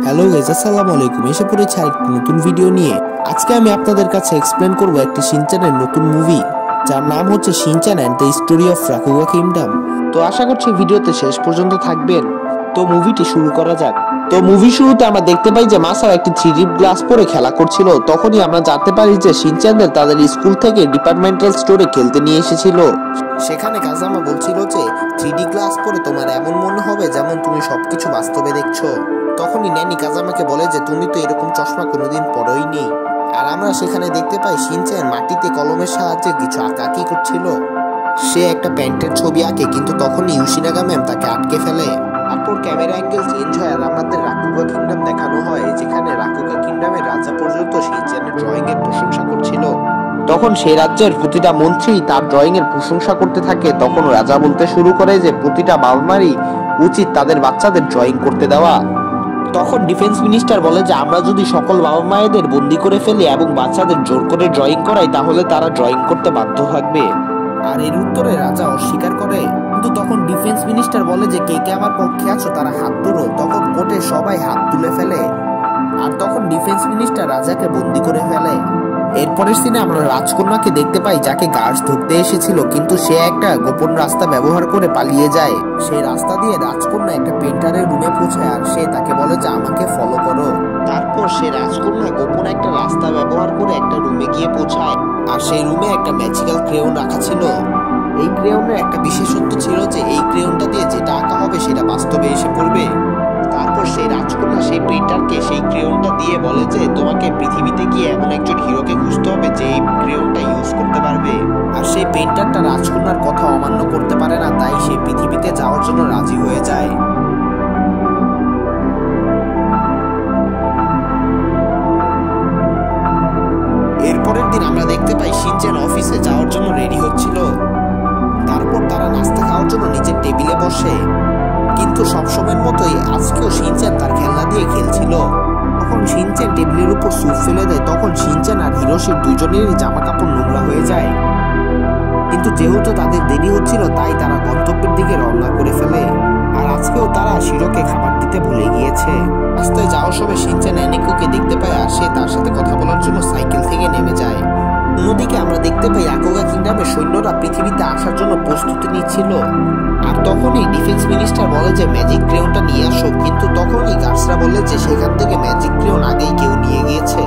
Hello guys, আসসালামু আলাইকুম। এসে পড়েছি আরেকটি নতুন ভিডিও নিয়ে। আজকে আমি আপনাদের কাছে এক্সপ্লেন করব একটি শিনচ্যানের নতুন মুভি, যার নাম হচ্ছে Shinchan and the story of Rakuga kingdom. তো আশা করছি ভিডিওতে শেষ পর্যন্ত থাকবেন। তো মুভিটি শুরু করা যাক। তো মুভি শুরুতে আমরা দেখতে পাই যে মাসাও একটি 3D গ্লাস পরে খেলা করছিল। তখনই আমরা জানতে পারি যে শিনচ্যানদের তাদের স্কুল থেকে ডিপার্টমেন্টাল স্টোরে খেলতে নিয়ে এসেছিল। সেখানে কাজামা বলছিল যে 3D গ্লাস পরে তোমার এমন মনে হবে যেমন তুমি সবকিছু বাস্তবে দেখছো। তখনই ন্যানি কাজামাকে বলে যে তুমি তো এরকম চশমা কোনোদিন পরোই নেই। আর আমরা সেখানে দেখতে পাই শিনচ্যান মাটিতে কলমের সাহায্যে কিছু আঁকাআঁকি করছিল। সে একটা প্যান্টের ছবি আঁকে, কিন্তু তখনই ইউশিনাগা ম্যাম তাকে আটকে ফেলে। তারপর ক্যামেরা অ্যাঙ্গেল চেঞ্জ হয় আর আমাদের রাকুগা কিংডম দেখানো হয়, যেখানে রাকুগা কিংডমের রাজা পর্যন্ত শিনচ্যানের ড্রয়িং এর প্রশংসা করছিল। তখন সেই রাজ্যের প্রতিটা মন্ত্রী তার ড্রয়িং এর প্রশংসা করতে থাকে। তখন রাজা বলতে শুরু করে যে প্রতিটা বাবা মারই উচিত তাদের বাচ্চাদের ড্রয়িং করতে দেওয়া। তখন ডিফেন্স মিনিস্টার বলে যে আমরা যদি সকল বাবা মায়েদের বন্দি করে ফেলি এবং বাচ্চাদের জোর করে ড্রয়িং করাই, তাহলে তারা ড্রয়িং করতে বাধ্য থাকবে। আর এর উত্তরে রাজা অস্বীকার করে। কিন্তু তখন ডিফেন্স মিনিস্টার বলে যে কে কে আমার পক্ষে আছো তারা হাত তোলো। তখন কোর্টে সবাই হাত তুলে ফেলে। আর তখন ডিফেন্স মিনিস্টার রাজাকে বন্দি করে ফেলে। এরপরের সিনে আমরা রাজকন্যাকে দেখতে পাই, যাকে গার্ডস ধরতে এসেছিল, কিন্তু সে একটা গোপন রাস্তা ব্যবহার করে পালিয়ে যায়। সেই রাস্তা দিয়ে রাজকন্যা একটা পেন্টারের রুমে পৌঁছায় আর সে তাকে বলে যে আমাকে ফলো করো। তারপর সে রাজকন্যা গোপন একটা রাস্তা ব্যবহার করে একটা রুমে গিয়ে পৌঁছায়। আর সেই রুমে একটা ম্যাজিক্যাল ক্রেয়ন রাখা ছিল। এই ক্রেয়নের একটা বিশেষত্ব ছিল যে এই ক্রেয়নটা দিয়ে যেটা আঁকা হবে সেটা বাস্তবে এসে পড়বে। তারপর সেই রাজকন্যা সেই পেন্টারকে সেই ক্রেয়নটা দিয়ে বলে যে তোমাকে পৃথিবীতে গিয়ে এমন একজন হিরোকে খুঁজতে হবে যে এই ক্রেয়নটা ইউজ করতে পারবে। আর সেই পেন্টারটা রাজকন্যার কথা অমান্য করতে পারে না, তাই সে পৃথিবীতে যাওয়ার জন্য রাজি হয়ে যায়। এরপরের দিন আমরা দেখতে পাই শিনচ্যান অফিসে যাওয়ার জন্য রেডি হচ্ছিল। তারপর তারা নাস্তা খাওয়ার জন্য নিচের টেবিলে বসে। কিন্তু সবসময়ের মতোই আজকেও শিনচ্যান তার খেলনা দিয়ে খেলছিল। তখন শিনচ্যান টেবিলের উপর স্যুপ ফেলে দেয়। তখন শিনচ্যান আর হিরোশির দুজনেরই জামা কাপড় নোংরা হয়ে যায়। কিন্তু যেহেতু তাদের দেরি হচ্ছিল, তাই তারা গন্তব্যের দিকে রওনা করে ফেলে। আর আজকেও তারা শিরোকে খাবার দিতে ভুলে গিয়েছে। রাস্তায় যাওয়ার সময় শিনচ্যান অ্যানিকোকে দেখতে পায় আর সে তার সাথে কথা বলার জন্য সাইকেল থেকে নেমে যায়। অন্যদিকে আমরা দেখতে পাই রাকুগা কিংডমের সৈন্যরা পৃথিবীতে আসার জন্য প্রস্তুতি নিচ্ছিল। আর তখনই ডিফেন্স মিনিস্টার বলে যে ম্যাজিক ক্রেয়নটা নিয়ে আসো, কিন্তু তখনই গার্ডসরা বলে যে সেখান থেকে ম্যাজিক ক্রেয়ন আগেই কেউ নিয়ে গিয়েছে।